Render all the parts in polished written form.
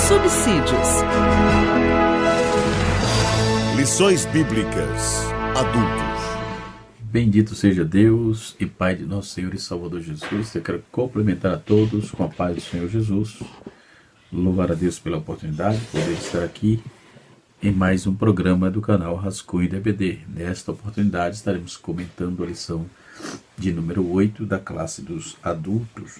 subsídios. Lições Bíblicas Adultos. Bendito seja Deus e Pai de nosso Senhor e Salvador Jesus. Eu quero cumprimentar a todos com a paz do Senhor Jesus. Louvar a Deus pela oportunidade de poder estar aqui em mais um programa do canal Rascunho DBD. Nesta oportunidade estaremos comentando a lição de número 8 da classe dos adultos,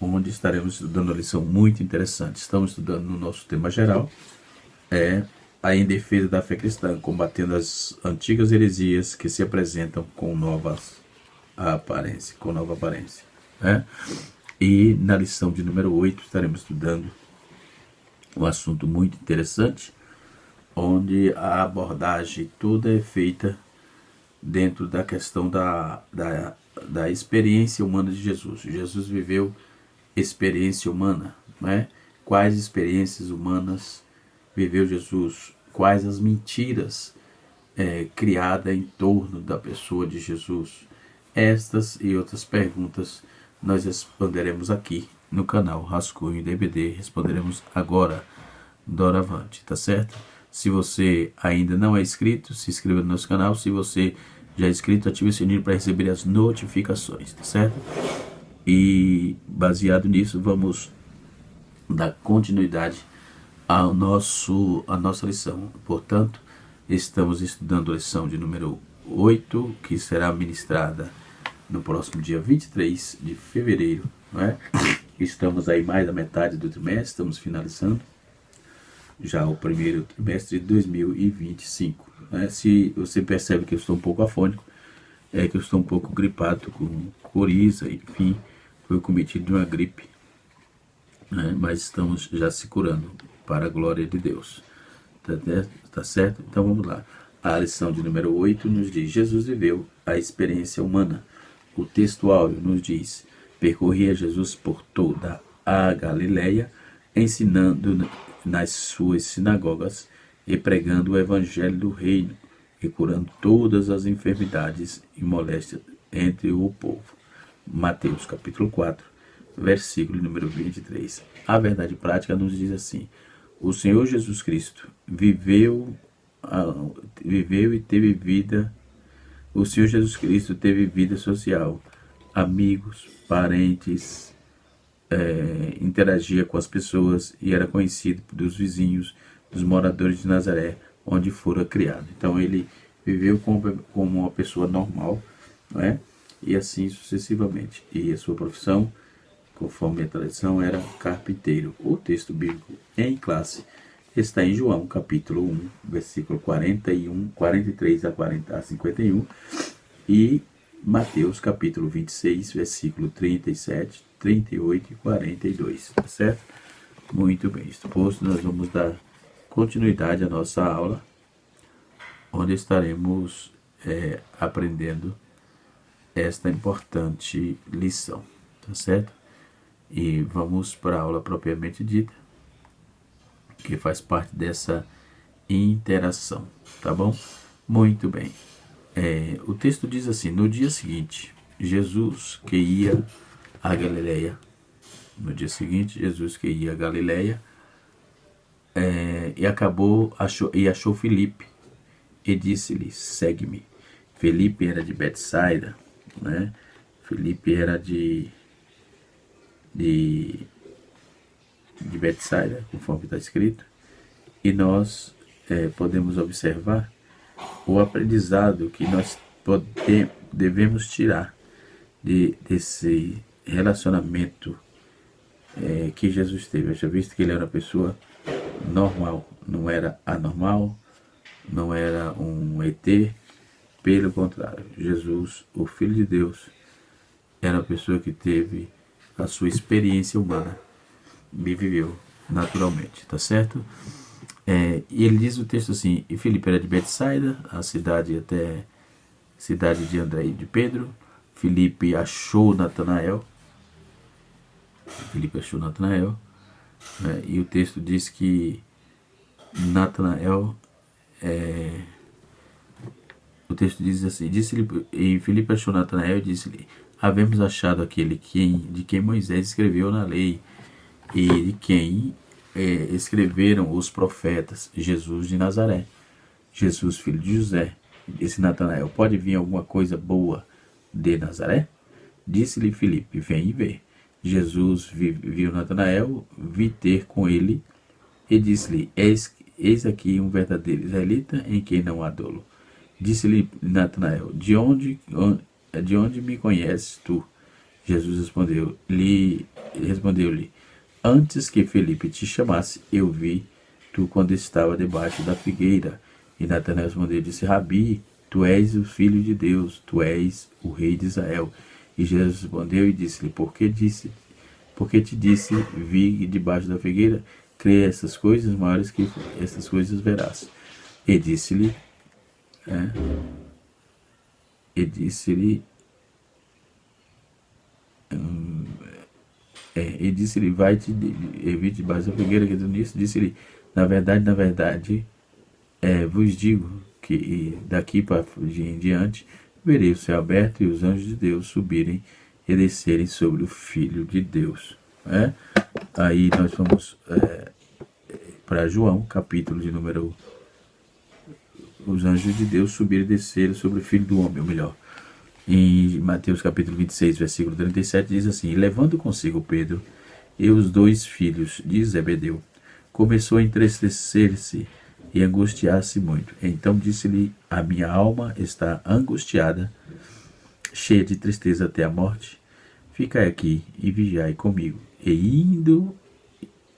onde estaremos estudando uma lição muito interessante. Estamos estudando no nosso tema geral, a Em Defesa da Fé Cristã, combatendo as antigas heresias que se apresentam com nova aparência. E na lição de número 8 estaremos estudando um assunto muito interessante, onde a abordagem toda é feita dentro da questão da experiência humana de Jesus. Jesus viveu experiência humana, Quais experiências humanas viveu Jesus? Quais as mentiras criadas em torno da pessoa de Jesus? Estas e outras perguntas nós responderemos aqui no canal Rascunho DBD. Responderemos agora, doravante, tá certo? Se você ainda não é inscrito, se inscreva no nosso canal. Se você já é inscrito, ative o sininho para receber as notificações, tá certo? E baseado nisso, vamos dar continuidade à nossa lição. Portanto, estamos estudando a lição de número 8, que será ministrada no próximo dia 23 de fevereiro. Estamos aí mais da metade do trimestre, estamos finalizando já o primeiro trimestre de 2025. Se você percebe que eu estou um pouco afônico, é que eu estou um pouco gripado com coriza, enfim, foi cometido de uma gripe, mas estamos já se curando, para a glória de Deus. Tá certo? Então vamos lá. A lição de número 8 nos diz: Jesus viveu a experiência humana. O texto áureo nos diz: percorria Jesus por toda a Galileia, ensinando nas suas sinagogas e pregando o evangelho do reino e curando todas as enfermidades e moléstias entre o povo. Mateus capítulo 4, versículo número 23. A verdade prática nos diz assim: o Senhor Jesus Cristo viveu e teve vida. O Senhor Jesus Cristo teve vida social, amigos, parentes, interagia com as pessoas e era conhecido dos vizinhos, dos moradores de Nazaré, onde fora criado. Então ele viveu como uma pessoa normal, e assim sucessivamente. E a sua profissão, conforme a tradição, era carpinteiro. O texto bíblico em classe está em João capítulo 1, versículo 43 a 51, e Mateus capítulo 26, versículo 37, 38 e 42, tá certo? Muito bem, exposto, nós vamos dar continuidade à nossa aula, onde estaremos aprendendo esta importante lição, tá certo? E vamos para a aula propriamente dita, que faz parte dessa interação, tá bom? Muito bem. O texto diz assim: no dia seguinte, Jesus que ia a Galileia. Achou Filipe e disse-lhe: segue-me. Filipe era de Betsaida, Filipe era de Betsaida, conforme está escrito, e nós podemos observar o aprendizado que nós devemos tirar desse relacionamento que Jesus teve. Já visto que ele era uma pessoa normal, não era anormal, não era um ET, pelo contrário, Jesus, o Filho de Deus, era uma pessoa que teve a sua experiência humana e viveu naturalmente, tá certo? E ele diz o texto assim: e Filipe era de Betsaida, a cidade de André e de Pedro. Filipe achou Natanael, e o texto diz que Natanael, o texto diz assim: e Filipe achou Natanael e disse-lhe: havemos achado aquele de quem Moisés escreveu na lei, e de quem escreveram os profetas: Jesus de Nazaré, Jesus filho de José. Disse Natanael: pode vir alguma coisa boa de Nazaré? Disse-lhe Filipe: vem e vê. Jesus viu Natanael, vi ter com ele, e disse-lhe: eis aqui um verdadeiro israelita, em quem não há dolo. Disse-lhe Natanael: de onde me conheces tu? Jesus respondeu-lhe: antes que Filipe te chamasse, eu vi tu quando estava debaixo da figueira. E Natanael respondeu e disse: Rabi, tu és o Filho de Deus, tu és o Rei de Israel. E Jesus respondeu e disse-lhe: porque te disse, vi debaixo da figueira, crê essas coisas, maiores que essas coisas verás. E disse-lhe, vai-te e vi debaixo da figueira, que nisso disse-lhe: na verdade, vos digo que daqui para em diante verei o céu aberto e os anjos de Deus subirem e descerem sobre o Filho de Deus. Aí nós vamos para João, capítulo de número... Os anjos de Deus subirem e descerem sobre o Filho do Homem, ou melhor. Em Mateus capítulo 26, versículo 37, diz assim: e levando consigo Pedro e os 2 filhos de Zebedeu, começou a entristecer-se e angustiar-se muito. Então disse-lhe: a minha alma está angustiada, cheia de tristeza até a morte. Ficai aqui e vigiai comigo. E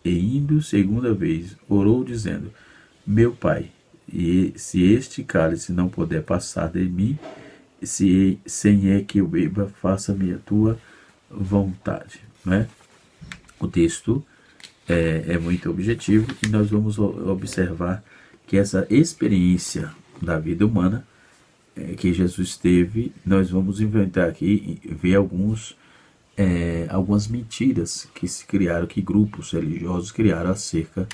indo segunda vez, orou dizendo: meu Pai, e se este cálice não puder passar de mim, sem é que eu beba, faça-me a tua vontade. O texto é muito objetivo e nós vamos observar que essa experiência da vida humana que Jesus teve, nós vamos inventar aqui, ver algumas mentiras que se criaram, que grupos religiosos criaram acerca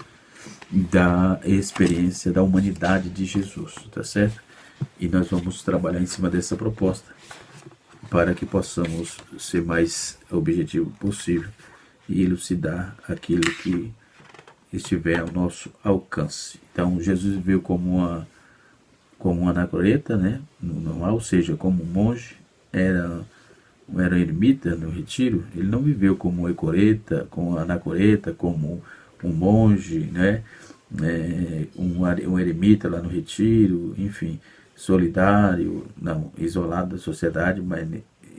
da experiência da humanidade de Jesus, tá certo? E nós vamos trabalhar em cima dessa proposta para que possamos ser mais objetivo possível e elucidar aquilo que estiver ao nosso alcance. Então, Jesus veio como uma anacoreta, ou seja, como um monge, era eremita no retiro. Ele não viveu como como anacoreta, como um monge, um eremita lá no retiro, enfim, solidário, não, isolado da sociedade, mas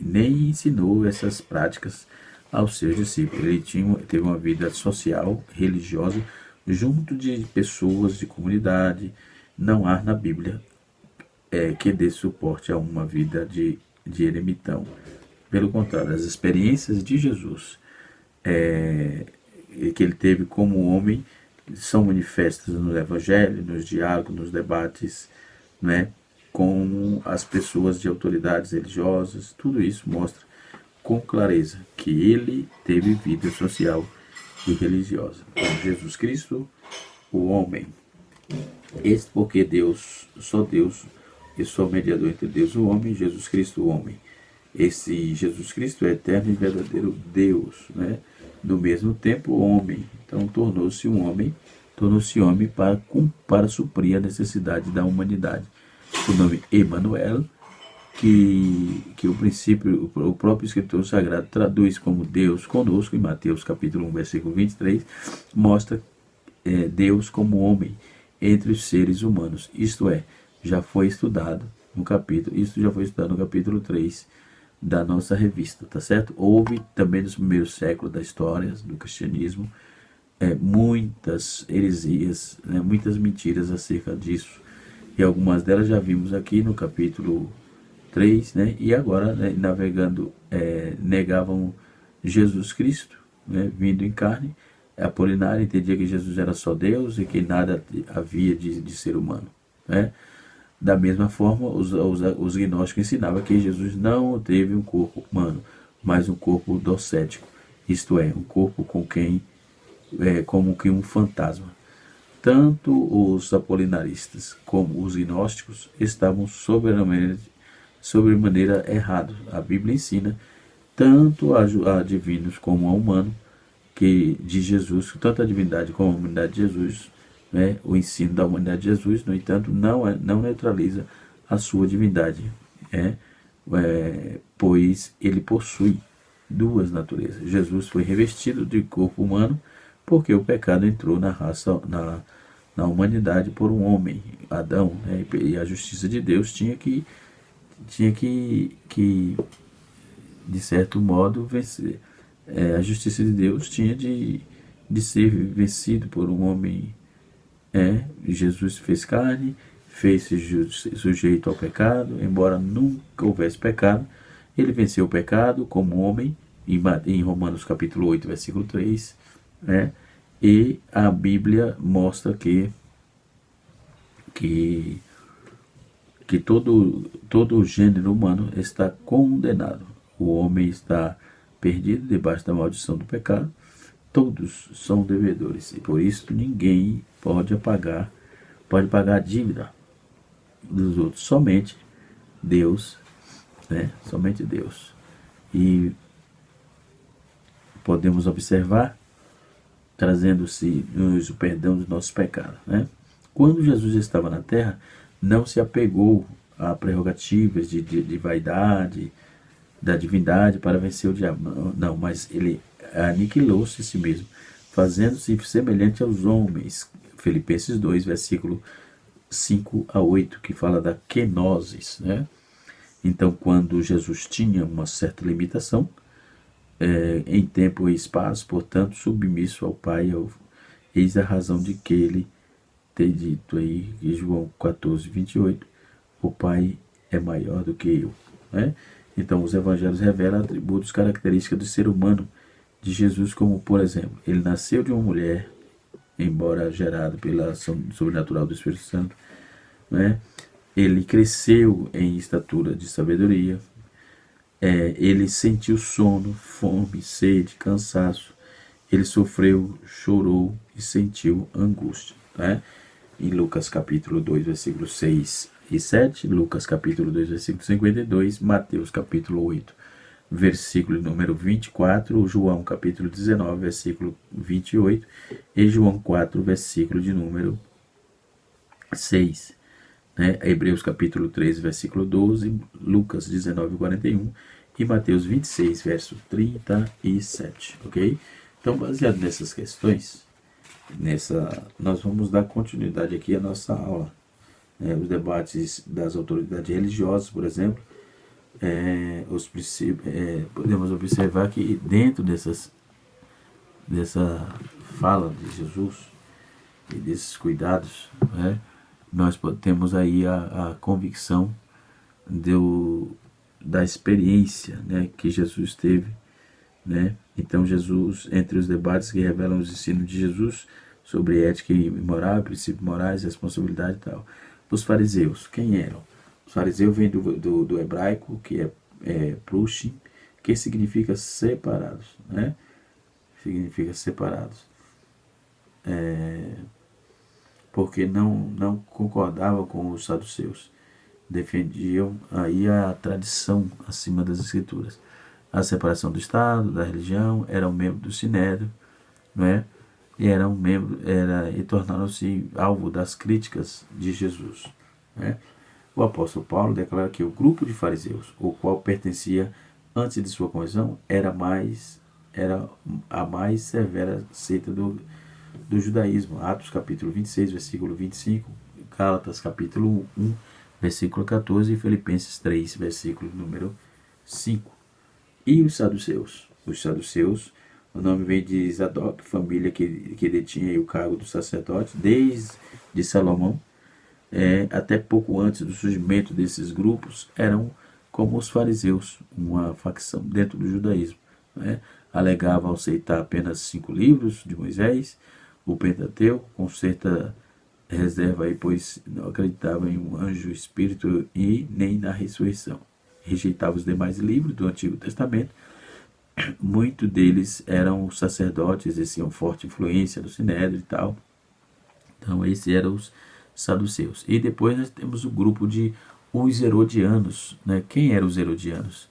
nem ensinou essas práticas aos seus discípulos. Ele teve uma vida social, religiosa, junto de pessoas de comunidade. Não há na Bíblia que dê suporte a uma vida de eremitão. Pelo contrário, as experiências de Jesus que ele teve como homem são manifestas no Evangelho, nos diálogos, nos debates, com as pessoas de autoridades religiosas. Tudo isso mostra com clareza que ele teve vida social e religiosa. Então, Jesus Cristo, o homem, este porque só Deus, e só mediador entre Deus e o homem, Jesus Cristo, o homem. Esse Jesus Cristo é eterno e verdadeiro Deus, no mesmo tempo homem. Então tornou-se homem para suprir a necessidade da humanidade. O nome Emanuel, que o próprio escritor sagrado traduz como Deus conosco, em Mateus capítulo 1, versículo 23, mostra Deus como homem entre os seres humanos. Isto já foi estudado no capítulo 3 da nossa revista, tá certo? Houve também nos primeiros séculos da história do cristianismo muitas heresias, muitas mentiras acerca disso, e algumas delas já vimos aqui no capítulo 3, e agora, navegando, negavam Jesus Cristo, vindo em carne. Apolinário entendia que Jesus era só Deus e que nada havia de ser humano, Da mesma forma, os gnósticos ensinavam que Jesus não teve um corpo humano, mas um corpo docético, isto é, um corpo como que um fantasma. Tanto os apolinaristas como os gnósticos estavam sobremaneira errados. A Bíblia ensina tanto a divinos como a humano de Jesus, tanto a divindade como a humanidade de Jesus, né, o ensino da humanidade de Jesus, no entanto, não neutraliza a sua divindade, pois ele possui duas naturezas. Jesus foi revestido de corpo humano porque o pecado entrou na raça, na humanidade por um homem, Adão, né, e a justiça de Deus tinha que de certo modo vencer. A justiça de Deus tinha de ser vencido por um homem. Jesus fez carne, fez-se sujeito ao pecado, embora nunca houvesse pecado, ele venceu o pecado como homem, em Romanos capítulo 8, versículo 3, e a Bíblia mostra que todo o gênero humano está condenado. O homem está perdido debaixo da maldição do pecado. Todos são devedores e por isso ninguém pode pagar a dívida dos outros, somente Deus, somente Deus. E podemos observar trazendo-se o perdão dos nossos pecados, Quando Jesus estava na terra, não se apegou a prerrogativas de vaidade, da divindade para vencer o diabo, não, mas ele aniquilou-se a si mesmo, fazendo-se semelhante aos homens. Filipenses 2, versículo 5 a 8, que fala da kenosis, Então, quando Jesus tinha uma certa limitação, em tempo e espaço, portanto, submisso ao Pai, eis a razão de que ele tem dito aí, em João 14, 28, o Pai é maior do que eu, Então, os evangelhos revelam atributos, características do ser humano de Jesus, como, por exemplo, ele nasceu de uma mulher, embora gerado pela ação sobrenatural do Espírito Santo, Ele cresceu em estatura de sabedoria, ele sentiu sono, fome, sede, cansaço, ele sofreu, chorou e sentiu angústia, Em Lucas capítulo 2, versículos 6 e 7, Lucas capítulo 2, versículo 52, Mateus capítulo 8, versículo número 24, João capítulo 19, versículo 28 e João 4, versículo de número 6. Hebreus capítulo 13, versículo 12, Lucas 19, 41 e Mateus 26, verso 37, ok? Então, baseado nessas questões, nós vamos dar continuidade aqui à nossa aula. Os debates das autoridades religiosas, por exemplo, podemos observar que dentro dessa fala de Jesus e desses cuidados, nós temos aí a convicção da experiência, que Jesus teve, Então Jesus, entre os debates que revelam os ensinos de Jesus sobre ética e moral, princípios morais, responsabilidade e tal, os fariseus, quem eram? Os fariseus vêm do hebraico, que é prushim, que significa separados, Significa separados. Porque não concordavam com os saduceus. Defendiam aí a tradição acima das escrituras. A separação do Estado, da religião, eram membros do Sinédrio, e tornaram-se alvo das críticas de Jesus, O apóstolo Paulo declara que o grupo de fariseus, o qual pertencia antes de sua conversão, era a mais severa seita do judaísmo. Atos capítulo 26, versículo 25, Gálatas capítulo 1, versículo 14 e Filipenses 3, versículo número 5. E os saduceus? Os saduceus, o nome vem de Zadok, família que detinha o cargo do sacerdote, desde Salomão, até pouco antes do surgimento desses grupos, eram como os fariseus, uma facção dentro do judaísmo. Alegavam aceitar apenas 5 livros de Moisés, o Pentateuco, com certa reserva, pois não acreditavam em um anjo, espírito e nem na ressurreição. Rejeitavam os demais livros do Antigo Testamento. Muitos deles eram sacerdotes, exerciam forte influência no Sinédrio e tal. Então, esses eram os saduceus. E depois nós temos o grupo de os herodianos. Quem eram os herodianos?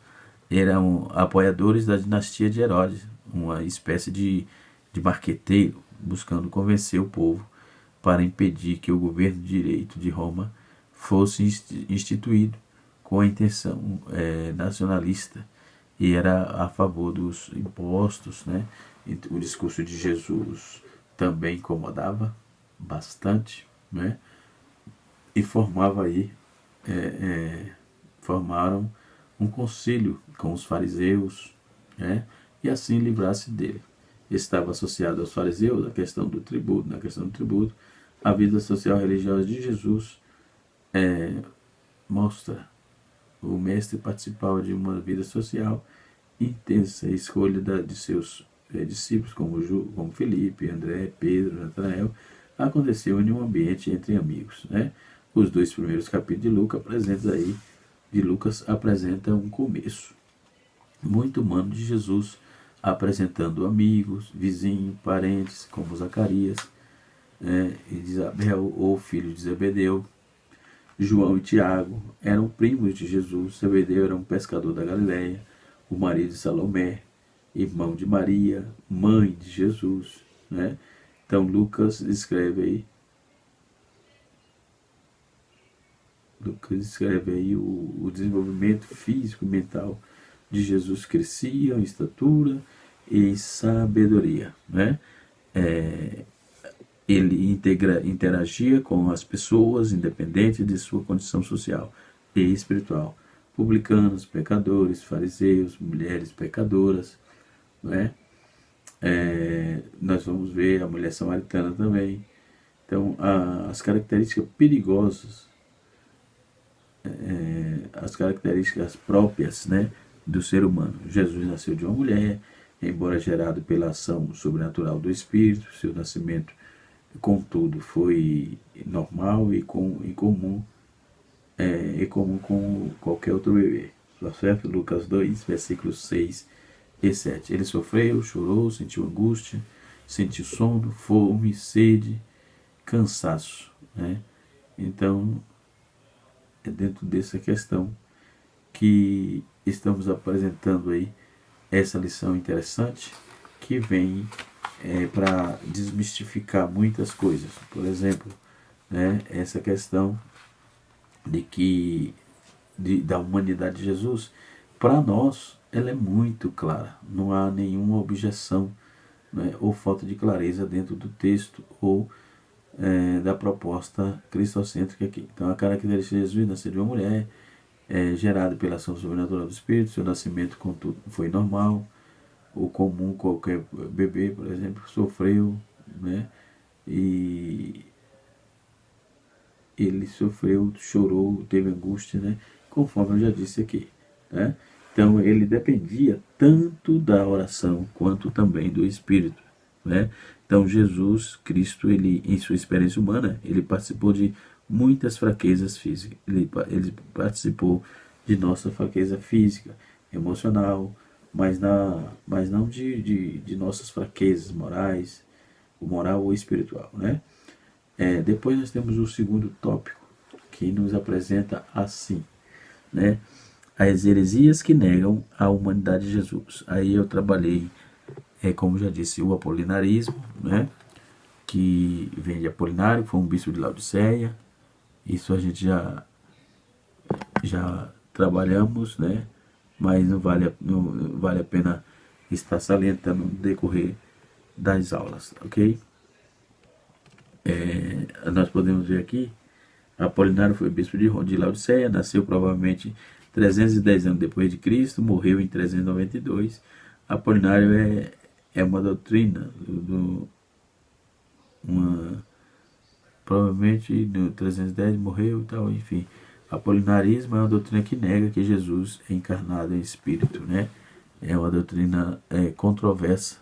Eram apoiadores da dinastia de Herodes, uma espécie de de marqueteiro, buscando convencer o povo para impedir que o governo de direito de Roma fosse instituído com a intenção nacionalista, e era a favor dos impostos, né? E o discurso de Jesus também incomodava bastante, né? E formaram um conselho com os fariseus, né? E assim livrar-se dele. Estava associado aos fariseus a questão do tributo. Na questão do tributo, a vida social e religiosa de Jesus mostra o mestre participava de uma vida social intensa, escolha de seus discípulos, como Felipe, André, Pedro, Natanael, aconteceu em um ambiente entre amigos, né? Os dois primeiros capítulos de Lucas apresentam um começo muito humano de Jesus, apresentando amigos, vizinhos, parentes, como Zacarias, e de Isabel, ou filho de Zebedeu. João e Tiago eram primos de Jesus. Zebedeu era um pescador da Galileia, o marido de Salomé, irmão de Maria, mãe de Jesus, né? Então Lucas escreve aí o desenvolvimento físico e mental de Jesus crescia em estatura e em sabedoria, né? Ele interagia com as pessoas, independente de sua condição social e espiritual. Publicanos, pecadores, fariseus, mulheres pecadoras, né? Nós vamos ver a mulher samaritana também. Então, as características perigosas, as características próprias, né, do ser humano. Jesus nasceu de uma mulher, embora gerado pela ação sobrenatural do Espírito. Seu nascimento, contudo, foi normal e comum com qualquer outro bebê. Tá certo? Lucas 2, versículos 6 e 7. Ele sofreu, chorou, sentiu angústia, sentiu sono, fome, sede, cansaço, né? Então, é dentro dessa questão que estamos apresentando aí essa lição interessante, que vem para desmistificar muitas coisas. Por exemplo, né, essa questão da humanidade de Jesus, para nós, ela é muito clara. Não há nenhuma objeção, né, ou falta de clareza dentro do texto ou da proposta cristocêntrica aqui. Então, a característica de Jesus nascer de uma mulher, gerado pela ação sobrenatural do Espírito. Seu nascimento, contudo, foi normal. O comum, qualquer bebê, por exemplo, sofreu, né? E ele sofreu, chorou, teve angústia, né? Conforme eu já disse aqui, né? Então, ele dependia tanto da oração quanto também do Espírito, né? Então, Jesus Cristo, ele, em sua experiência humana, ele participou de muitas fraquezas físicas. Ele participou de nossa fraqueza física, emocional, mas não de nossas fraquezas morais, moral ou espiritual, né? Depois nós temos o segundo tópico, que nos apresenta assim, né? As heresias que negam a humanidade de Jesus. Aí eu trabalhei, como já disse, o apolinarismo, né? Que vem de Apolinário, foi um bispo de Laodiceia. Isso a gente já trabalhamos, né? Mas não vale a pena estar salientando no decorrer das aulas, ok? Nós podemos ver aqui, Apolinário foi bispo de Laodiceia, nasceu provavelmente 310 anos depois de Cristo, morreu em 392. Apolinário é uma doutrina provavelmente no 310 morreu e tal, enfim. Apolinarismo é uma doutrina que nega que Jesus é encarnado em espírito, né? É uma doutrina controversa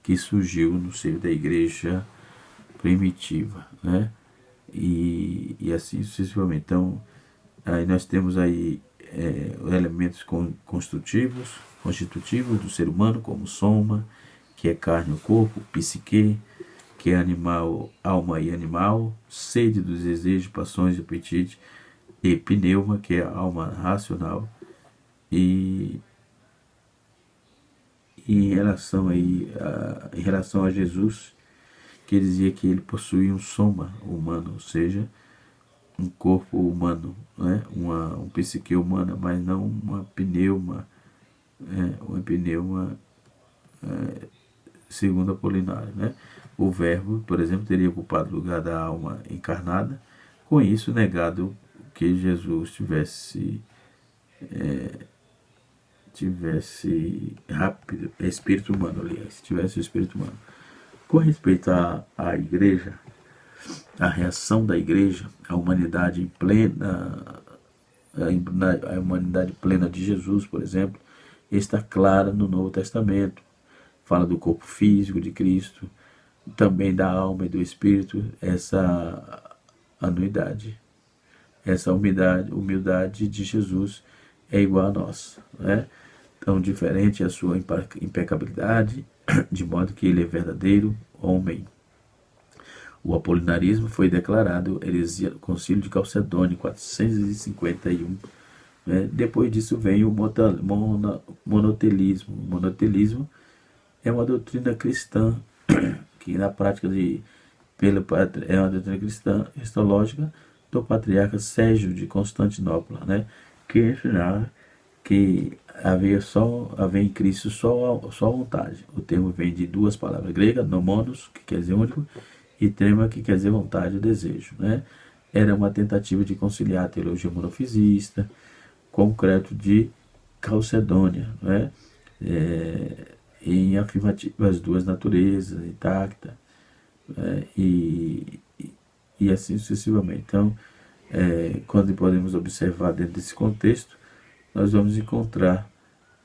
que surgiu no seio da igreja primitiva, né? E assim sucessivamente. Então, aí nós temos aí elementos constitutivos do ser humano, como soma, que é carne ou corpo, psique, que é animal, alma e animal, sede dos desejos, paixões e apetite, e pneuma, que é a alma racional, e em relação a Jesus, que dizia que ele possuía um soma humano, ou seja, um corpo humano, né? Um psique humana, mas não uma pneuma, uma pneuma segundo Apolinário, né? O verbo, por exemplo, teria ocupado o lugar da alma encarnada, com isso negado que Jesus tivesse rápido, espírito humano, aliás, tivesse o espírito humano. Com respeito à igreja, a reação da igreja, a humanidade plena, a humanidade plena de Jesus, por exemplo, está clara no Novo Testamento. Fala do corpo físico de Cristo, também da alma e do espírito, essa anuidade, essa humildade de Jesus é igual a nós, né? Tão diferente a sua impecabilidade, de modo que ele é verdadeiro homem. O apolinarismo foi declarado heresia no Concílio de Calcedônia, 451. Né? Depois disso vem o monotelismo. O monotelismo é uma doutrina cristã, que na prática é uma doutrina cristã cristológica do patriarca Sérgio de Constantinopla, né? Que ensinava que havia em Cristo só a vontade. O termo vem de duas palavras gregas, nomonos, que quer dizer único, e trema, que quer dizer vontade ou desejo, né? Era uma tentativa de conciliar a teologia monofisista com o credo de Calcedônia, né? Em afirmativa as duas naturezas intactas, e assim sucessivamente. Então, quando podemos observar dentro desse contexto, nós vamos encontrar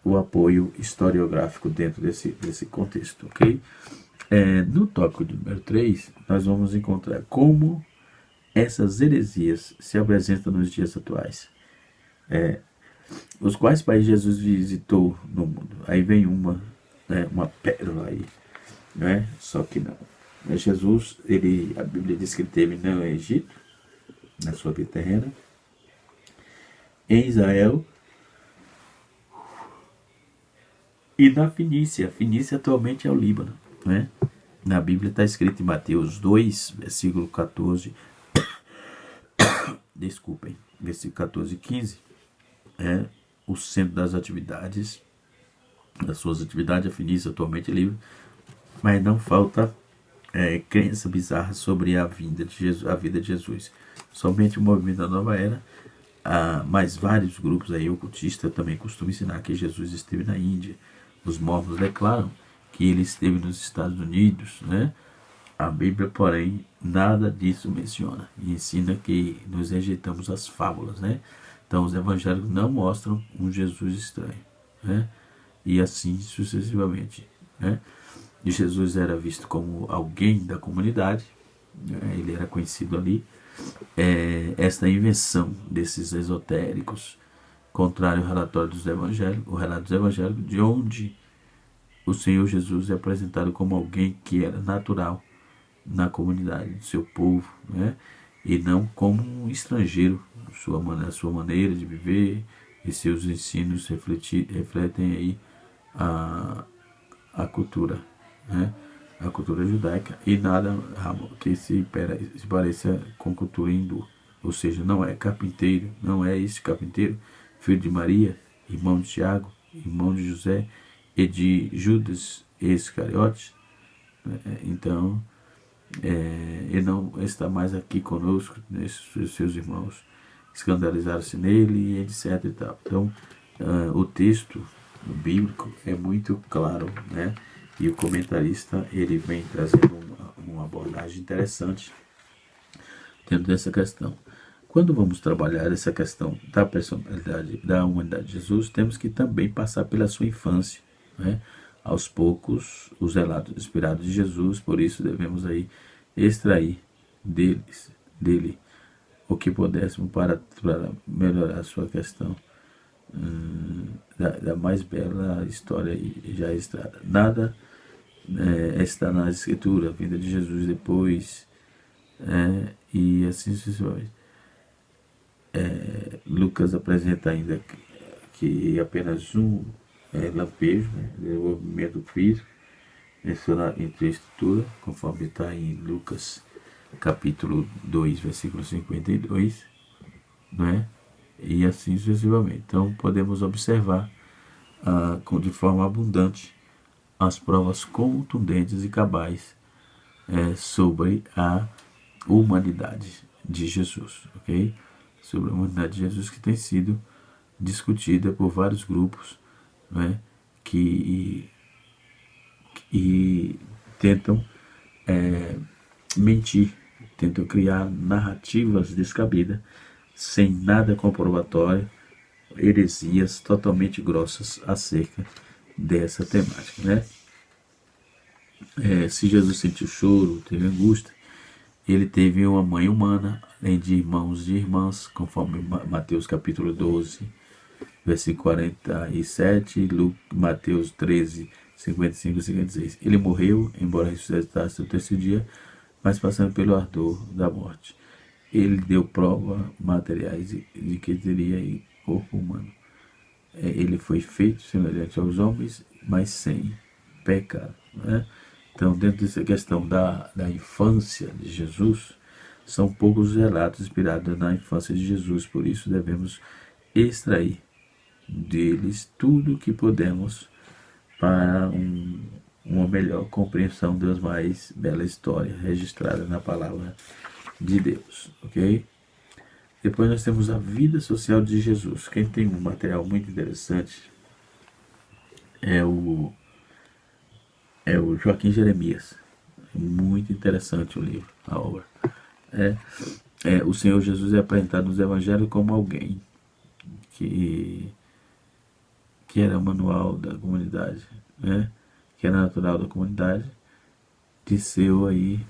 o apoio historiográfico dentro desse contexto, ok? No tópico de número 3, nós vamos encontrar como essas heresias se apresentam nos dias atuais. Os quais países Jesus visitou no mundo? Aí vem uma pérola aí, né? Só que não. Jesus, a Bíblia diz que ele teve no Egito, na sua vida terrena, em Israel e na Fenícia. A Fenícia atualmente é o Líbano, né? Na Bíblia está escrito em Mateus 2, versículo 14, versículo 14 e 15, o centro das suas atividades, a Fenícia atualmente é Líbano, mas não falta crença bizarra sobre a vida de Jesus. Somente o movimento da Nova Era, mas vários grupos aí ocultistas também costumam ensinar que Jesus esteve na Índia. Os mormons declaram que ele esteve nos Estados Unidos, né? A Bíblia, porém, nada disso menciona e ensina que nos rejeitamos as fábulas, né? Então, os evangélicos não mostram um Jesus estranho, né? E assim sucessivamente, né? E Jesus era visto como alguém da comunidade, né? Ele era conhecido ali. Esta invenção desses esotéricos, contrário ao relatório dos evangélicos, o relato dos evangélicos, de onde o Senhor Jesus é apresentado como alguém que era natural na comunidade do seu povo, né? E não como um estrangeiro. A sua maneira de viver e seus ensinos refletem aí a cultura, né? A cultura judaica, e nada que se pareça com a cultura hindu. Ou seja, não é carpinteiro, não é este carpinteiro, filho de Maria, irmão de Tiago, irmão de José e de Judas Iscariotes. Então, ele não está mais aqui conosco, seus irmãos escandalizaram-se nele, e etc. E tal. Então, o texto bíblico é muito claro, né? E o comentarista ele vem trazendo uma abordagem interessante dentro dessa questão. Quando vamos trabalhar essa questão da personalidade, da humanidade de Jesus, temos que também passar pela sua infância, né? Aos poucos, os relatos inspirados de Jesus, por isso devemos aí extrair dele o que pudéssemos para melhorar a sua questão da mais bela história já registrada. Nada está na Escritura, a vinda de Jesus depois, e assim sucessivamente. Lucas apresenta ainda que apenas lampejo, né? Desenvolvimento físico, entre a estrutura, conforme está em Lucas capítulo 2, versículo 52, né? E assim sucessivamente. Então podemos observar de forma abundante as provas contundentes e cabais sobre a humanidade de Jesus, ok? Sobre a humanidade de Jesus, que tem sido discutida por vários grupos, né, que tentam mentir, tentam criar narrativas descabidas, sem nada comprobatório, heresias totalmente grossas acerca dessa temática, né? Se Jesus sentiu choro, teve angústia, ele teve uma mãe humana, além de irmãos e irmãs, conforme Mateus capítulo 12, versículo 47, Mateus 13, 55 e 56. Ele morreu, embora ressuscitasse no terceiro dia, mas passando pelo ardor da morte. Ele deu prova materiais de que teria corpo humano. Ele foi feito semelhante aos homens, mas sem pecado, né? Então, dentro dessa questão da infância de Jesus, são poucos relatos inspirados na infância de Jesus, por isso devemos extrair deles tudo o que podemos para uma melhor compreensão das mais belas histórias registradas na palavra de Deus, ok? Depois nós temos a vida social de Jesus. Quem tem um material muito interessante é o Joaquim Jeremias. Muito interessante o livro, a obra. O Senhor Jesus é apresentado nos evangelhos como alguém que era o manual da comunidade, né? Que era natural da comunidade, disseu aí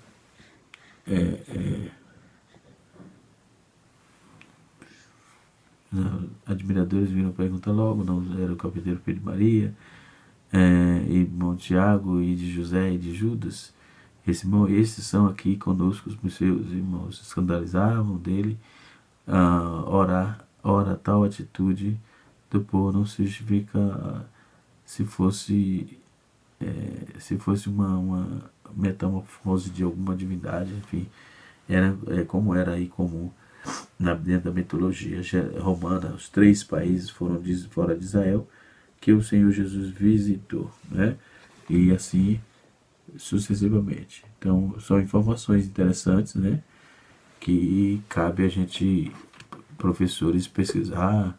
admiradores viram perguntar logo, não era o carpinteiro filho de Maria, irmão Tiago, e de José e de Judas. Esses são aqui conosco, os seus irmãos se escandalizavam dele. Ora, tal atitude do povo não se justifica se fosse uma metamorfose de alguma divindade, enfim, como era aí comum dentro da mitologia romana. Os 3 países foram fora de Israel que o Senhor Jesus visitou, né? E assim sucessivamente. Então são informações interessantes, né? Que cabe a gente, professores, pesquisar,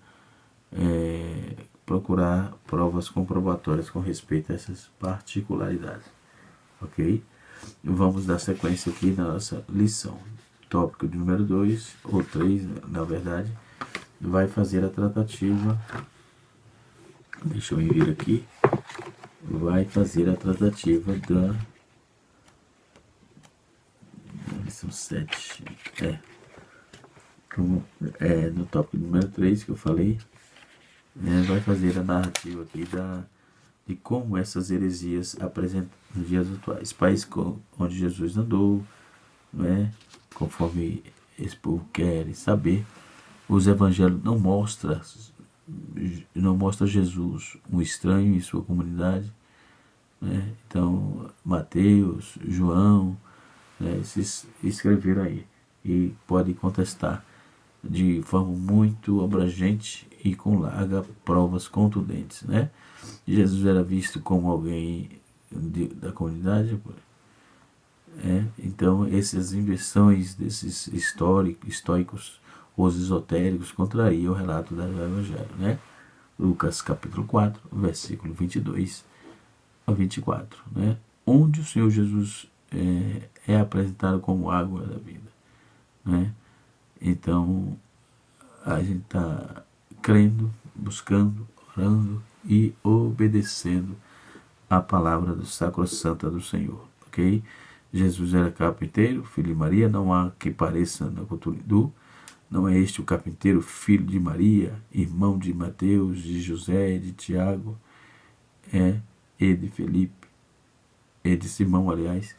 procurar provas comprobatórias com respeito a essas particularidades, ok? Vamos dar sequência aqui na nossa lição. Tópico de número 2, ou 3, na verdade, vai fazer a tratativa. Deixa eu vir aqui. Vai fazer a tratativa da lição 7. No tópico número 3 que eu falei, vai fazer a narrativa aqui de como essas heresias apresentam nos dias atuais. Países onde Jesus andou, né? Conforme esse povo quer saber, os evangelhos não mostram Jesus um estranho em sua comunidade, né? Então Mateus, João, né, esses escreveram aí e podem contestar de forma muito abrangente e com largas provas contundentes, né? Jesus era visto como alguém da comunidade. Então essas inversões desses estoicos, os esotéricos, contrariam o relato do Evangelho, né? Lucas capítulo 4, versículo 22 a 24, né? Onde o Senhor Jesus é apresentado como água da vida, né? Então a gente está crendo, buscando, orando e obedecendo a palavra do sacrossanta do Senhor, ok? Jesus era carpinteiro, filho de Maria, não há que pareça na cultura hindu. Não é este o carpinteiro, filho de Maria, irmão de Mateus, de José, de Tiago, e de Felipe, e de Simão, aliás,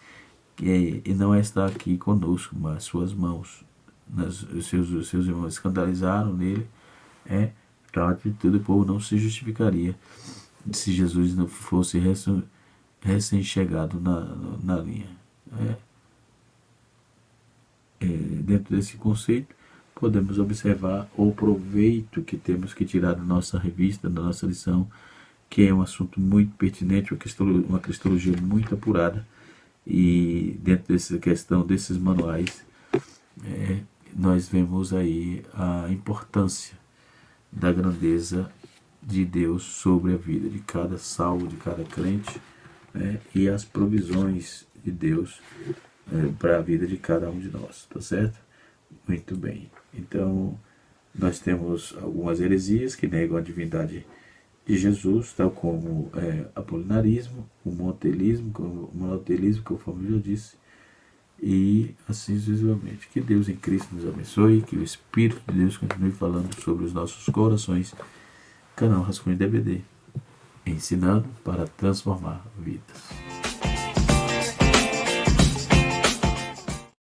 e não está aqui conosco, mas suas mãos, os seus irmãos escandalizaram nele, tal atitude o povo não se justificaria se Jesus não fosse recém-chegado na linha. Dentro desse conceito, podemos observar o proveito que temos que tirar da nossa revista, da nossa lição, que é um assunto muito pertinente, uma cristologia muito apurada, e dentro dessa questão desses manuais, nós vemos aí a importância da grandeza de Deus sobre a vida de cada salvo, de cada crente, e as provisões de Deus para a vida de cada um de nós, tá certo? Muito bem. Então, nós temos algumas heresias que negam a divindade de Jesus, tal como apolinarismo, o monotelismo, conforme eu já disse, e assim sucessivamente. Que Deus em Cristo nos abençoe, que o Espírito de Deus continue falando sobre os nossos corações. Canal Rascunho DVD, ensinando para transformar vidas.